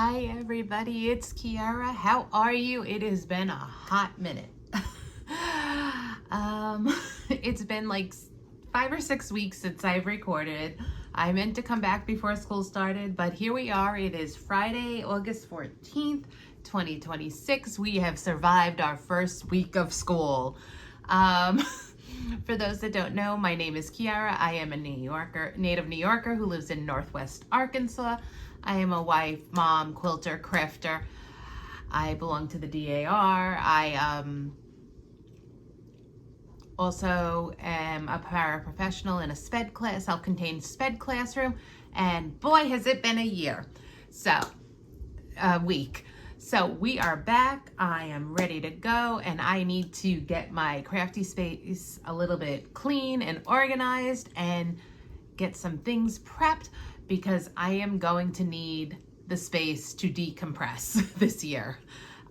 Hi everybody, it's Kiara. How are you? It has been a hot minute. It's been like 5 or 6 weeks since I've recorded. I meant to come back before school started, but here we are. It is Friday, August 14th, 2026. We have survived our first week of school. For those that don't know, my name is Kiara. I am a native New Yorker who lives in Northwest Arkansas. I am a wife, mom, quilter, crafter. I belong to the DAR. I also am a paraprofessional in a SPED class, self-contained SPED classroom. And boy, has it been a week. So we are back. I am ready to go, and I need to get my crafty space a little bit clean and organized and get some things prepped, because I am going to need the space to decompress this year.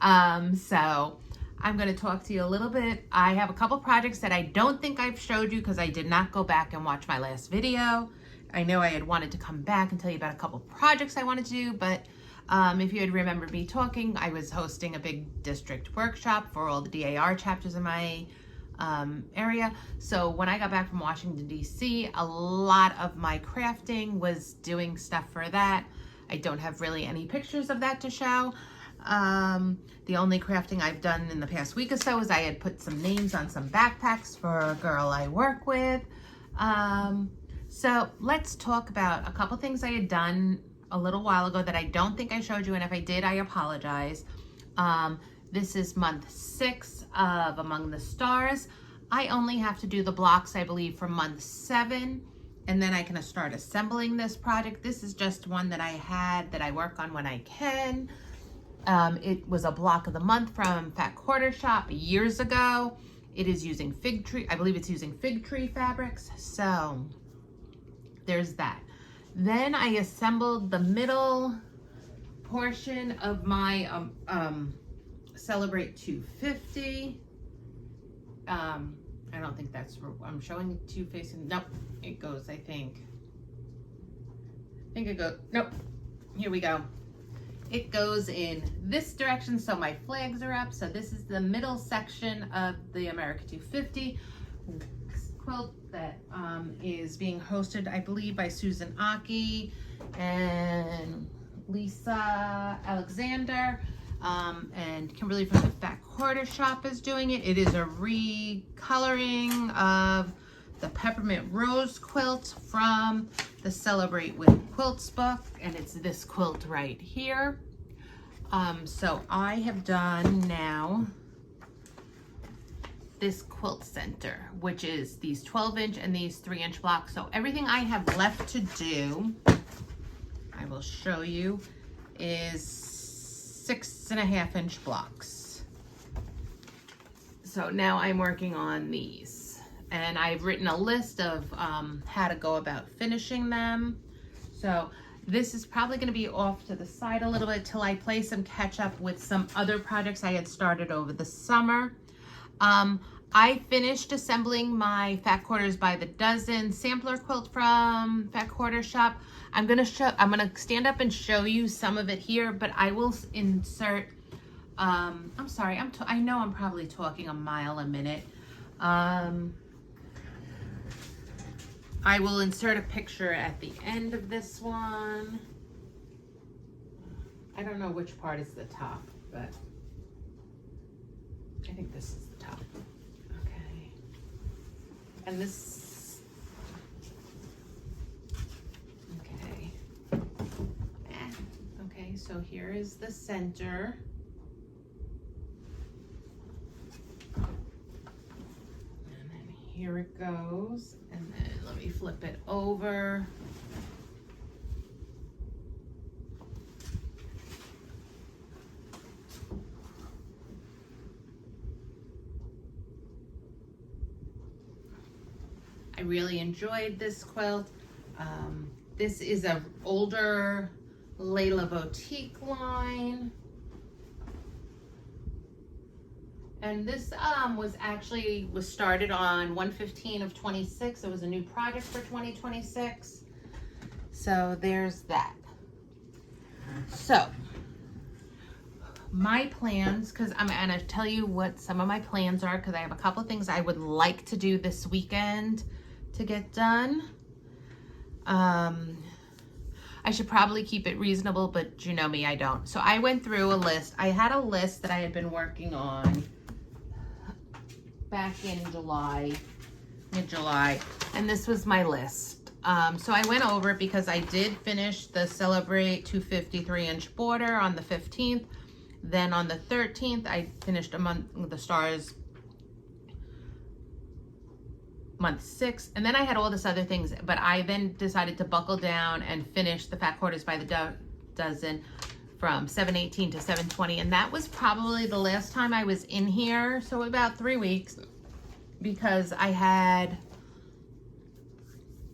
So I'm going to talk to you a little bit. I have a couple projects that I don't think I've showed you because I did not go back and watch my last video. I know I had wanted to come back and tell you about a couple projects I wanted to do, but if you had remembered me talking, I was hosting a big district workshop for all the DAR chapters in my area. So when I got back from Washington, D.C., a lot of my crafting was doing stuff for that. I don't have really any pictures of that to show. The only crafting I've done in the past week or so is I had put some names on some backpacks for a girl I work with. So let's talk about a couple things I had done a little while ago that I don't think I showed you, and if I did, I apologize. This is month 6 of Among the Stars. I only have to do the blocks, I believe, for month 7, and then I can start assembling this project. This is just one that I had that I work on when I can. It was a block of the month from Fat Quarter Shop years ago. It is using fig tree, I believe it's using fig tree fabrics, so there's that. Then I assembled the middle portion of my Celebrate 250. I don't think that's, I'm showing it to you facing, nope, it goes, I think it goes, nope, here we go. It goes in this direction, so my flags are up. So this is the middle section of the America 250 quilt that is being hosted, I believe, by Susan Aki and Lisa Alexander. And Kimberly from the Fat Quarter Shop is doing it. It is a recoloring of the Peppermint Rose quilt from the Celebrate with Quilts book, and it's this quilt right here. So I have done now this quilt center, which is these 12-inch and these 3-inch blocks. So everything I have left to do, I will show you, is 6.5-inch blocks. So now I'm working on these, and I've written a list of how to go about finishing them. So this is probably going to be off to the side a little bit till I play some catch up with some other projects I had started over the summer. I finished assembling my Fat Quarters by the Dozen sampler quilt from Fat Quarter Shop. I'm gonna stand up and show you some of it here, but I will insert, I'm sorry, I know I'm probably talking a mile a minute. I will insert a picture at the end of this one. I don't know which part is the top, but I think this is the top. Okay. And this, okay. Okay, so here is the center. And then here it goes. And then let me flip it over. I really enjoyed this quilt. This is an older Layla Boutique line. And this was started on 1/15 of 26. It was a new project for 2026. So there's that. So my plans, because I'm gonna tell you what some of my plans are, because I have a couple of things I would like to do this weekend to get done. I should probably keep it reasonable, but you know me, I don't. So I went through a list. I had a list that I had been working on back in July, mid-July, and this was my list. So I went over it because I did finish the Celebrate 253-inch border on the 15th. Then on the 13th, I finished Among the Stars month 6, and then I had all this other things, but I then decided to buckle down and finish the Fat Quarters by the Dozen from 7/18 to 7/20, and that was probably the last time I was in here, so about 3 weeks, because I had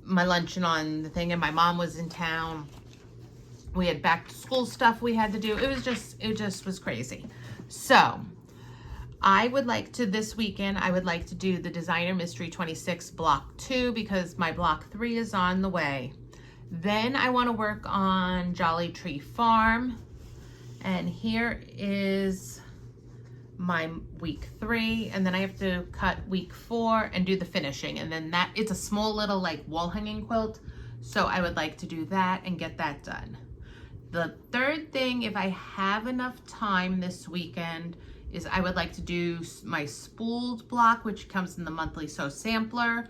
my luncheon on the thing and my mom was in town. We had back to school stuff we had to do. It just was crazy. So I would like to, this weekend, I would like to do the Designer Mystery 26 Block 2 because my Block 3 is on the way. Then I want to work on Jolly Tree Farm. And here is my week 3. And then I have to cut week 4 and do the finishing. And then that, it's a small little like wall hanging quilt. So I would like to do that and get that done. The third thing, if I have enough time this weekend, is I would like to do my Spooled block, which comes in the monthly sew sampler,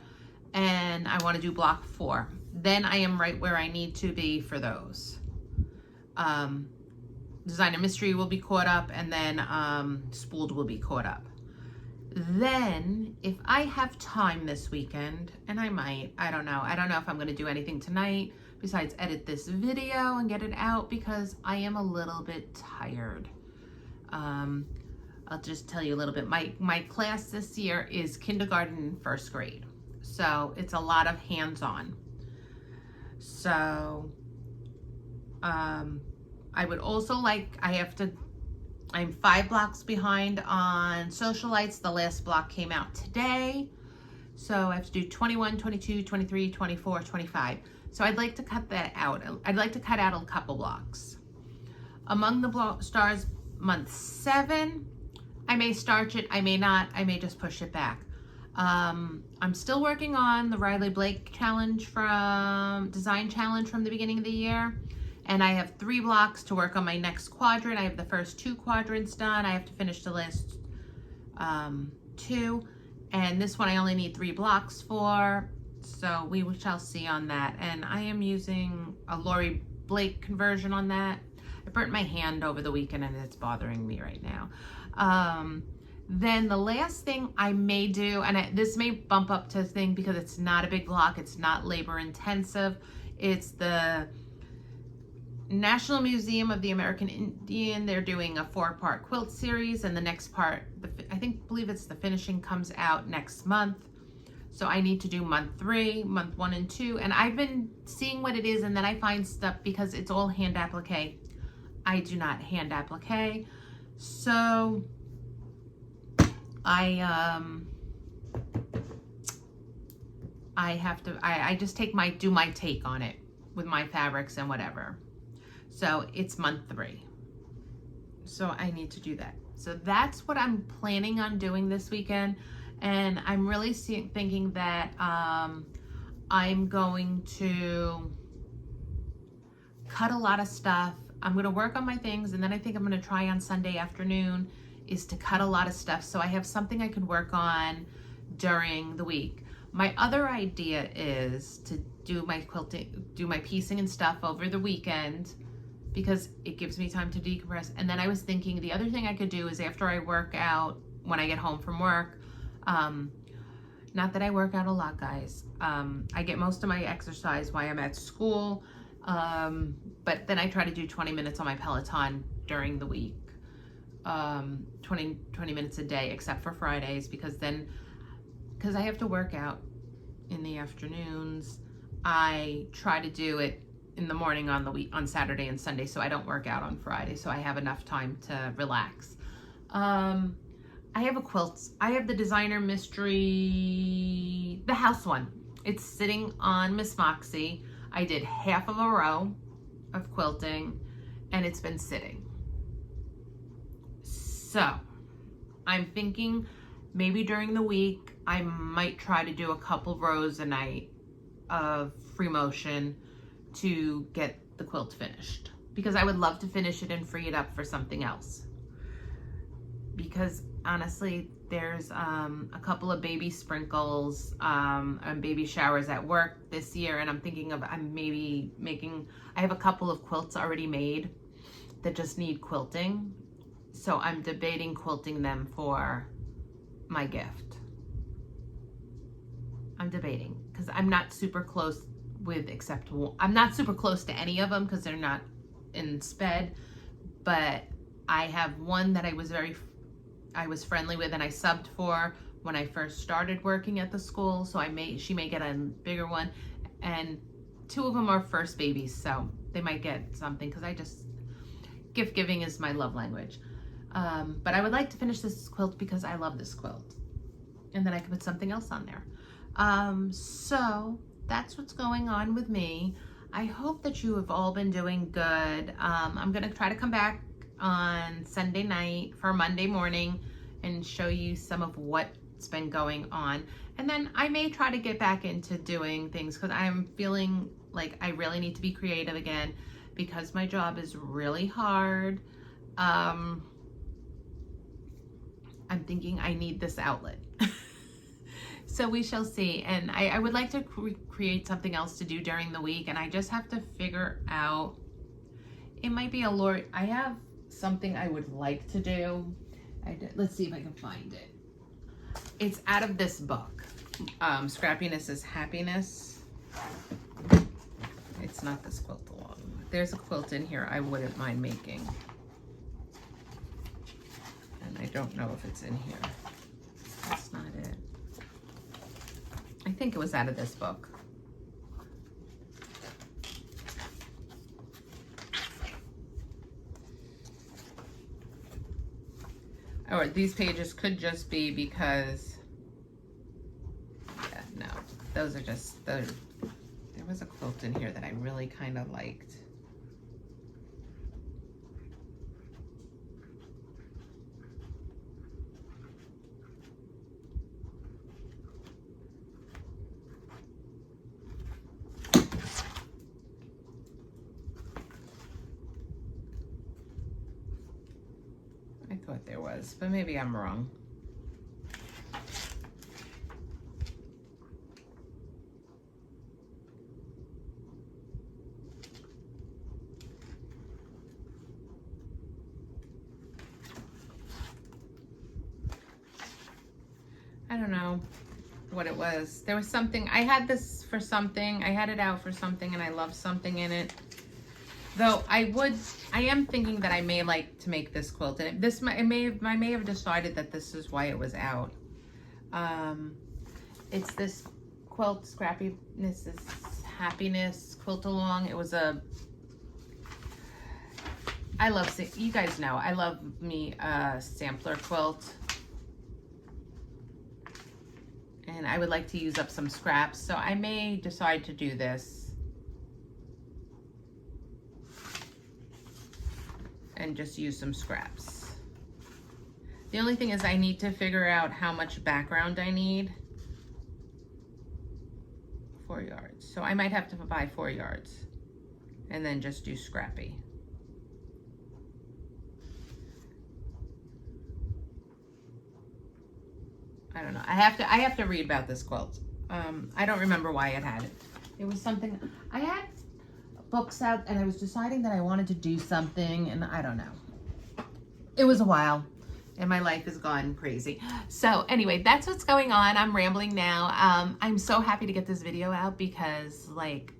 and I want to do block 4. Then I am right where I need to be for those. Designer Mystery will be caught up, and then Spooled will be caught up. Then, if I have time this weekend, and I might, I don't know if I'm going to do anything tonight besides edit this video and get it out because I am a little bit tired. I'll just tell you a little bit. My class this year is kindergarten and 1st grade. So it's a lot of hands-on. So I would also like, I'm 5 blocks behind on Socialites. The last block came out today. So I have to do 21, 22, 23, 24, 25. So I'd like to cut that out. I'd like to cut out a couple blocks. Among the Stars month 7, I may start it, I may not, I may just push it back. I'm still working on the Riley Blake challenge design challenge from the beginning of the year. And I have 3 blocks to work on my next quadrant. I have the first 2 quadrants done. I have to finish the last 2. And this one I only need 3 blocks for. So we shall see on that. And I am using a Lori Blake conversion on that. I burnt my hand over the weekend and it's bothering me right now. Then the last thing I may do, and this may bump up to thing because it's not a big block, it's not labor intensive. It's the National Museum of the American Indian. They're doing a 4-part quilt series, and the next part, believe it's the finishing, comes out next month. So I need to do month 3, month 1 and 2, and I've been seeing what it is, and then I find stuff because it's all hand applique. I do not hand applique, so I just do my take on it with my fabrics and whatever. So it's month 3. So I need to do that. So that's what I'm planning on doing this weekend. And I'm really thinking that I'm going to cut a lot of stuff. I'm going to work on my things, and then I think I'm going to try on Sunday afternoon is to cut a lot of stuff so I have something I can work on during the week. My other idea is to do my quilting, do my piecing and stuff over the weekend because it gives me time to decompress. And then I was thinking the other thing I could do is after I work out, when I get home from work, not that I work out a lot, guys. I get most of my exercise while I'm at school, but then I try to do 20 minutes on my Peloton during the week. 20 minutes a day, except for Fridays, because I have to work out in the afternoons. I try to do it in the morning on Saturday and Sunday, so I don't work out on Friday, so I have enough time to relax. I have a quilt. I have the Designer Mystery, the house one. It's sitting on Miss Moxie. I did half of a row of quilting, and it's been sitting. So I'm thinking maybe during the week, I might try to do a couple rows a night of free motion to get the quilt finished, because I would love to finish it and free it up for something else. Because honestly, there's a couple of baby sprinkles and baby showers at work this year, and I'm thinking of I have a couple of quilts already made that just need quilting, so I'm debating quilting them for my gift. I'm debating because I'm not super close with, I'm not super close to any of them because they're not in sped, but I have one that I was friendly with and I subbed for when I first started working at the school, so she may get a bigger one, and two of them are first babies, so they might get something, because gift giving is my love language. But I would like to finish this quilt because I love this quilt, and then I can put something else on there. So that's what's going on with me. I hope that you have all been doing good. I'm gonna try to come back on Sunday night for Monday morning and show you some of what's been going on. And then I may try to get back into doing things, because I'm feeling like I really need to be creative again, because my job is really hard. I'm thinking I need this outlet. So we shall see. And I would like to create something else to do during the week, and I just have to figure out, it might be I have something I would like to do. Let's see if I can find it. It's out of this book, Scrappiness is Happiness. It's not this quilt along. There's a quilt in here I wouldn't mind making, and I don't know if it's in here. That's not it. I think it was out of this book. Or these pages could just be because, yeah, no, those are just, there was a quilt in here that I really kind of liked. I thought there was, but maybe I'm wrong. I don't know what it was. There was something, I had this for something, I had it out for something, and I love something in it. Though I am thinking that I may like to make this quilt, and I may have decided that this is why it was out. It's this quilt, Scrappiness is Happiness quilt along. It was you guys know, I love me a sampler quilt. And I would like to use up some scraps, so I may decide to do this. And just use some scraps. The only thing is I need to figure out how much background I need. 4 yards. So I might have to buy 4 yards and then just do scrappy. I don't know. I have to read about this quilt. I don't remember why it had it. It was something, I had books out and I was deciding that I wanted to do something, and I don't know. It was a while and my life has gone crazy. So anyway, that's what's going on. I'm rambling now. I'm so happy to get this video out because, like,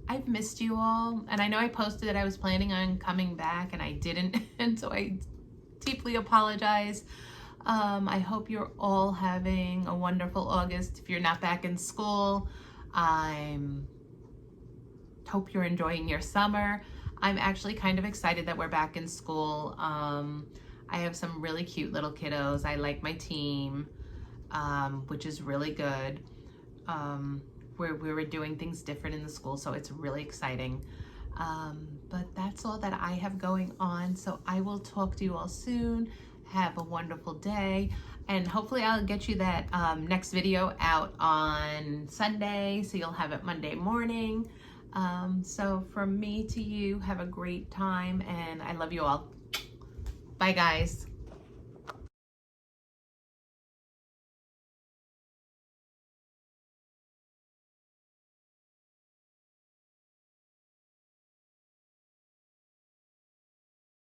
I've missed you all, and I know I posted that I was planning on coming back and I didn't, and so I deeply apologize. I hope you're all having a wonderful August. If you're not back in school, hope you're enjoying your summer. I'm actually kind of excited that we're back in school. I have some really cute little kiddos. I like my team, which is really good. We were doing things different in the school, so it's really exciting. But that's all that I have going on, so I will talk to you all soon. Have a wonderful day. And hopefully I'll get you that next video out on Sunday, so you'll have it Monday morning. So from me to you, have a great time, and I love you all. Bye, guys.